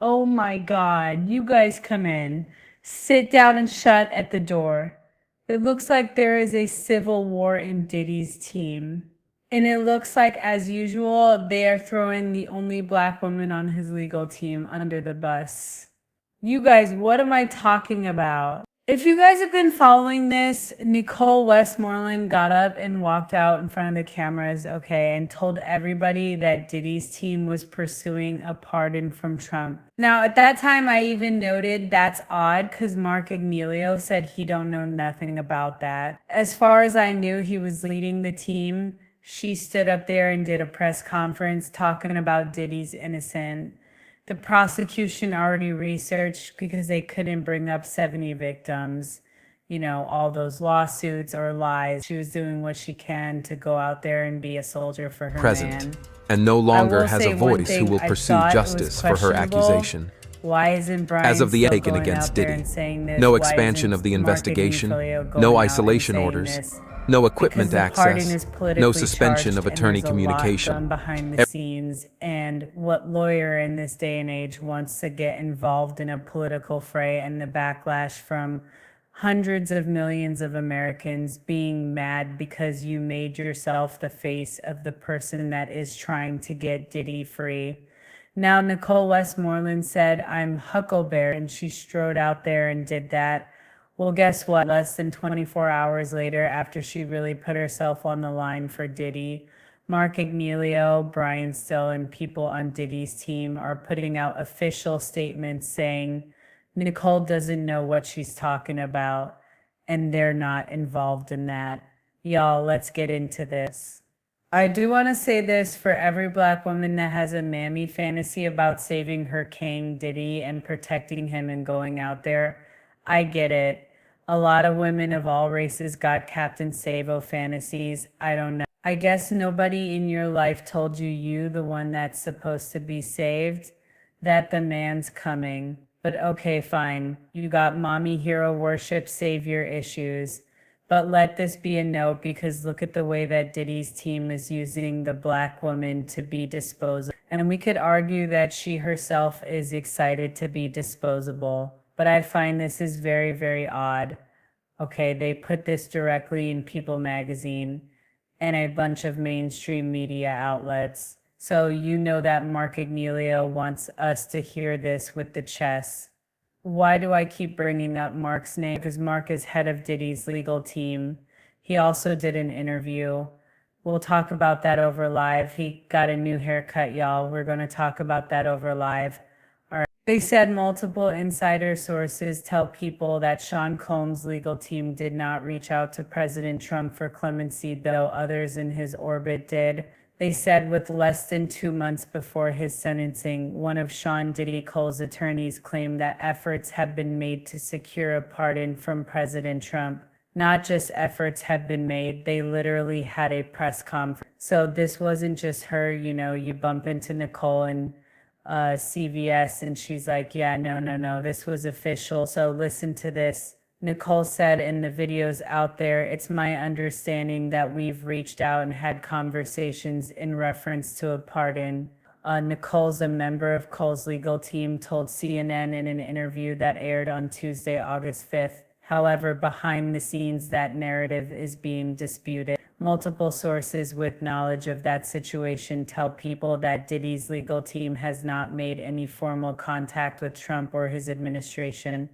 Oh my God, you guys come in. Sit down and shut at the door. It looks like there is a civil war in Diddy's team. And it looks like, as usual, they are throwing the only black woman on his legal team under the bus. You guys, what am I talking about? If you guys have been following this, Nicole Westmoreland got up and walked out in front of the cameras, okay, and told everybody that Diddy's team was pursuing a pardon from Trump. Now, at that time, I even noted that's odd because Mark Agnelio said he don't know nothing about that. As far as I knew, he was leading the team. She stood up there and did a press conference talking about Diddy's innocent. The prosecution already researched because they couldn't bring up 70 victims, all those lawsuits or lies. She was doing what she can to go out there and be a soldier for her Present, man. and no I longer will has say a one voice who thing, will I pursue thought it was justice for her questionable. accusation. Why isn't Brian As of the still taken going against out there Diddy, and saying this? no Why expansion of isn't the Mark investigation, Agnelio going no out and isolation saying orders, this? no Because equipment the pardon is access, no politically suspension charged of and attorney there's a lot done communication. behind the scenes. And what lawyer in this day and age wants to get involved in a political fray and the backlash from hundreds of millions of Americans being mad because you made yourself the face of the person that is trying to get Diddy free? Now, Nicole Westmoreland said, I'm Huckleberry, and she strode out there and did that. Well, guess what? Less than 24 hours later, after she really put herself on the line for Diddy, Mark Agnelio, Brian Still, and people on Diddy's team are putting out official statements saying Nicole doesn't know what she's talking about, and they're not involved in that. Y'all, let's get into this. I do want to say this for every black woman that has a mammy fantasy about saving her king, Diddy, and protecting him and going out there. I get it. A lot of women of all races got Captain Savo fantasies. I don't know. I guess nobody in your life told you, the one that's supposed to be saved, that the man's coming. But okay, fine. You got mommy hero worship savior issues. But let this be a note because look at the way that Diddy's team is using the black woman to be disposable. And we could argue that she herself is excited to be disposable. But I find this is very, very odd. Okay, they put this directly in People magazine and a bunch of mainstream media outlets. So you know that Mark Agnelio wants us to hear this with the chest. Why do I keep bringing up Mark's name? Because Mark is head of Diddy's legal team. He also did an interview. We'll talk about that over live. He got a new haircut, y'all. We're going to talk about that over live. All right. They said multiple insider sources tell people that Sean Combs' legal team did not reach out to President Trump for clemency, though others in his orbit did. They said with less than 2 months before his sentencing, one of Sean Diddy Cole's attorneys claimed that efforts have been made to secure a pardon from President Trump. Not just efforts have been made, they literally had a press conference. So this wasn't just her, you bump into Nicole and CVS and she's like, yeah, no, this was official. So listen to this. Nicole said in the videos out there, it's my understanding that we've reached out and had conversations in reference to a pardon. Nicole's a member of Cole's legal team, told CNN in an interview that aired on Tuesday, August 5th. However, behind the scenes, that narrative is being disputed. Multiple sources with knowledge of that situation tell people that Diddy's legal team has not made any formal contact with Trump or his administration.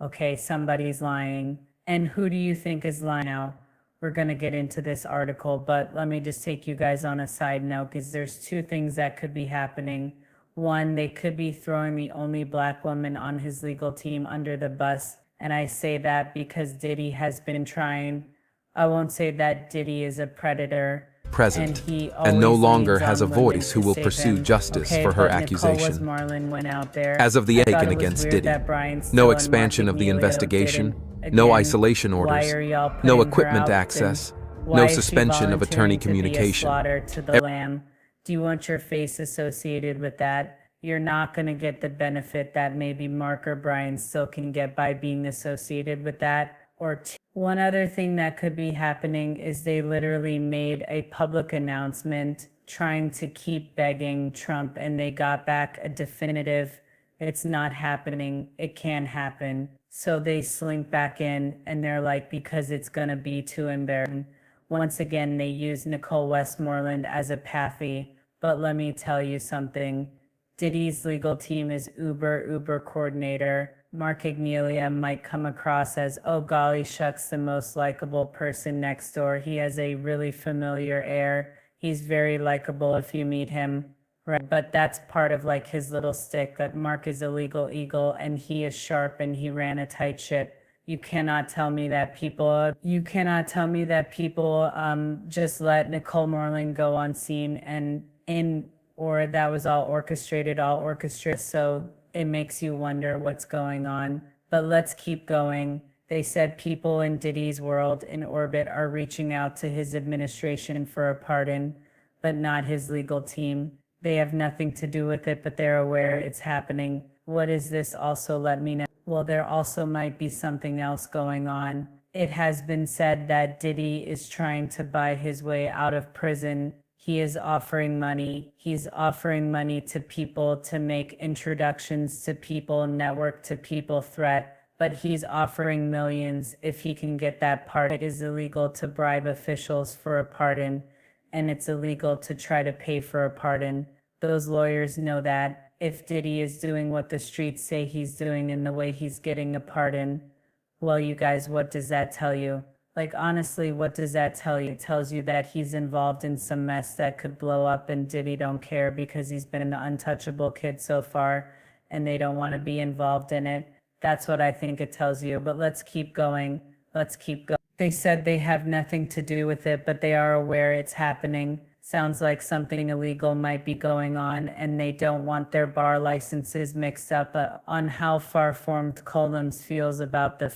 Okay, somebody's lying. And who do you think is lying now? We're going to get into this article, but let me just take you guys on a side note because there's two things that could be happening. One, they could be throwing the only black woman on his legal team under the bus. And I say that because Diddy has been trying. I won't say that Diddy is a predator. Present, And no he longer always has leans a on women voice who to will save pursue him. justice Okay, for her but Nicole accusation. Westmoreland went out there. As of the I thought taken it was against weird Diddy, that Brian no Still and Mark expansion of the Agnelio investigation, didn't. no Again, isolation why orders, are y'all no putting her equipment out? access, Why no is she suspension of attorney volunteering to be a communication. slaughter to the lamb? Do you want your face associated with that? You're not going to get the benefit that maybe Mark or Brian still can get by being associated with that. One other thing that could be happening is they literally made a public announcement trying to keep begging Trump, and they got back a definitive It's not happening. It can happen. So they slink back in and they're like, because it's going to be too embarrassing. Once again, they use Nicole Westmoreland as a pathy. But let me tell you something. Diddy's legal team is uber coordinator. Mark Ignelia might come across as, oh golly shucks, the most likable person next door. He has a really familiar air. He's very likable if you meet him. Right, but that's part of like his little stick that Mark is a legal eagle and he is sharp and he ran a tight ship. You cannot tell me that people just let Nicole Moreland go on scene or that was all orchestrated. So it makes you wonder what's going on. But let's keep going. They said people in Diddy's world in orbit are reaching out to his administration for a pardon, but not his legal team. They have nothing to do with it, but they're aware it's happening. What is this? Also, let me know. Well, there also might be something else going on. It has been said that Diddy is trying to buy his way out of prison. He is offering money. He's offering money to people to make introductions to people, network to people, threat. But he's offering millions if he can get that pardon. It is illegal to bribe officials for a pardon, and it's illegal to try to pay for a pardon. Those lawyers know that. If Diddy is doing what the streets say he's doing in the way he's getting a pardon, well, you guys, what does that tell you? Like, honestly, what does that tell you? It tells you that he's involved in some mess that could blow up and Diddy don't care because he's been an untouchable kid so far and they don't want to be involved in it. That's what I think it tells you. But let's keep going. They said they have nothing to do with it, but they are aware it's happening. Sounds like something illegal might be going on, and they don't want their bar licenses mixed up on how far-formed Combs feels about the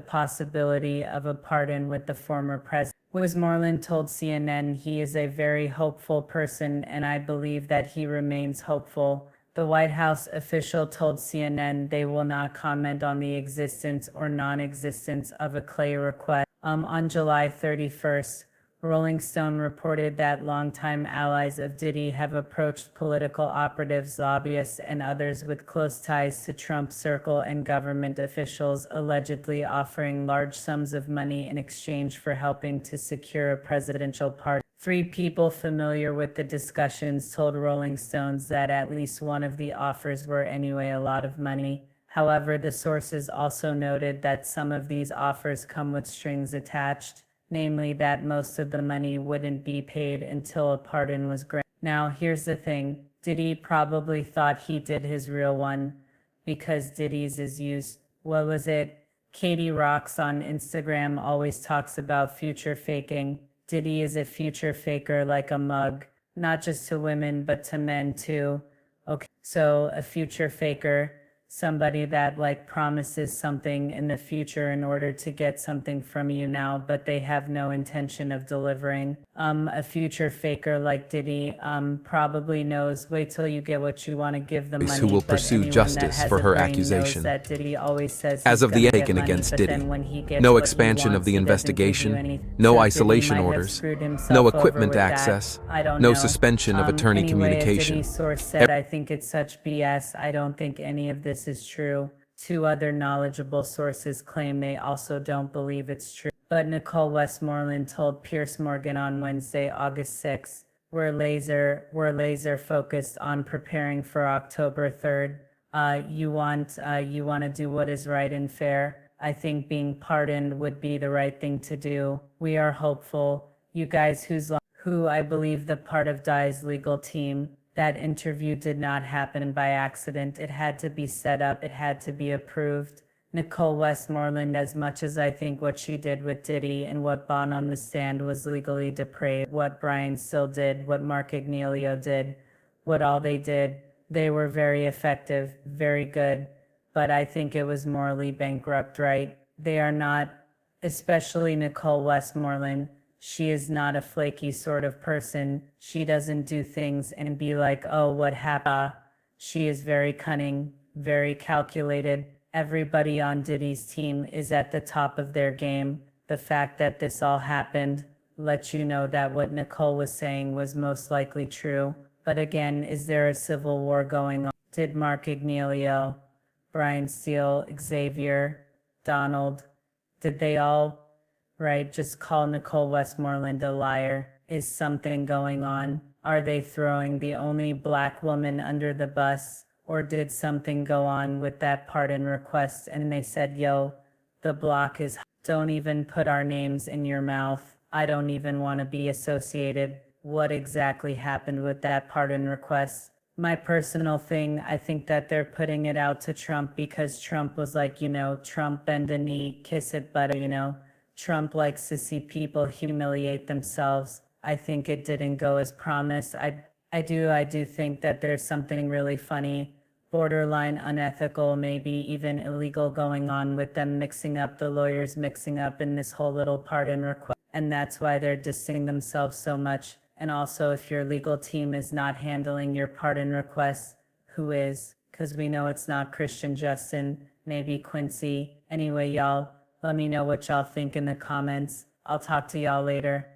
possibility of a pardon with the former president. Westmoreland told CNN he is a very hopeful person, and I believe that he remains hopeful. The White House official told CNN they will not comment on the existence or non-existence of a Clay request. On July 31st, Rolling Stone reported that longtime allies of Diddy have approached political operatives, lobbyists, and others with close ties to Trump's circle and government officials, allegedly offering large sums of money in exchange for helping to secure a presidential pardon. 3 people familiar with the discussions told Rolling Stones that at least one of the offers were anyway a lot of money. However, the sources also noted that some of these offers come with strings attached, namely that most of the money wouldn't be paid until a pardon was granted. Now, here's the thing. Diddy probably thought he did his real one because Diddy's is used. What was it? Katie Rocks on Instagram always talks about future faking. Diddy is a future faker like a mug, not just to women, but to men too. Okay, so a future faker, somebody that like promises something in the future in order to get something from you now, but they have no intention of delivering. A future faker like Diddy probably knows, wait till you get what you want to give the money. Who will pursue justice for her accusation. That Diddy always says as of the taken against Diddy, no expansion of the investigation, no isolation orders, no equipment access, no suspension of attorney communication. Diddy's source said, I think it's such BS. I don't think any of this is true. 2 other knowledgeable sources claim they also don't believe it's true. But Nicole Westmoreland told Piers Morgan on Wednesday, August 6th, we're laser focused on preparing for October 3rd. You want to do what is right and fair. I think being pardoned would be the right thing to do. We are hopeful. You guys, who I believe the part of Die's legal team. That interview did not happen by accident. It had to be set up. It had to be approved. Nicole Westmoreland, as much as I think what she did with Diddy and what Bon on the stand was legally depraved, what Brian Still did, what Mark Ignelia did, what all they did, they were very effective, very good. But I think it was morally bankrupt, right? They are not, especially Nicole Westmoreland. She is not a flaky sort of person. She doesn't do things and be like, oh, what happened? She is very cunning, very calculated. Everybody on Diddy's team is at the top of their game. The fact that this all happened lets you know that what Nicole was saying was most likely true. But again, is there a civil war going on? Did Mark Agnello, Brian Steele, Xavier, Donald, did they all, right, just call Nicole Westmoreland a liar? Is something going on? Are they throwing the only black woman under the bus? Or did something go on with that pardon request and they said, yo, the block is, don't even put our names in your mouth. I don't even want to be associated. What exactly happened with that pardon request? My personal thing, I think that they're putting it out to Trump because Trump was like, Trump bend the knee, kiss it, but, Trump likes to see people humiliate themselves. I think it didn't go as promised. I do think that there's something really funny, borderline unethical, maybe even illegal going on with them mixing up, the lawyers mixing up in this whole little pardon request. And that's why they're distancing themselves so much. And also, if your legal team is not handling your pardon requests, who is? Because we know it's not Christian Justin, maybe Quincy. Anyway, y'all, let me know what y'all think in the comments. I'll talk to y'all later.